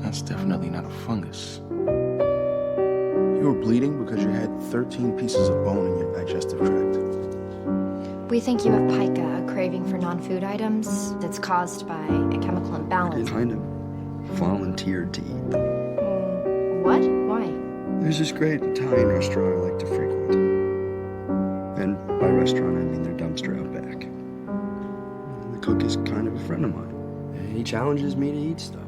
That's definitely not a fungus. You were bleeding because you had 13 pieces of bone in your digestive tract. We think you have pica, a craving for non-food items that's caused by a chemical imbalance. I kind of volunteered to eat them. What? Why? There's this great Italian restaurant I like to frequent. And by restaurant, I mean their dumpster out back. The cook is kind of a friend of mine. He challenges me to eat stuff.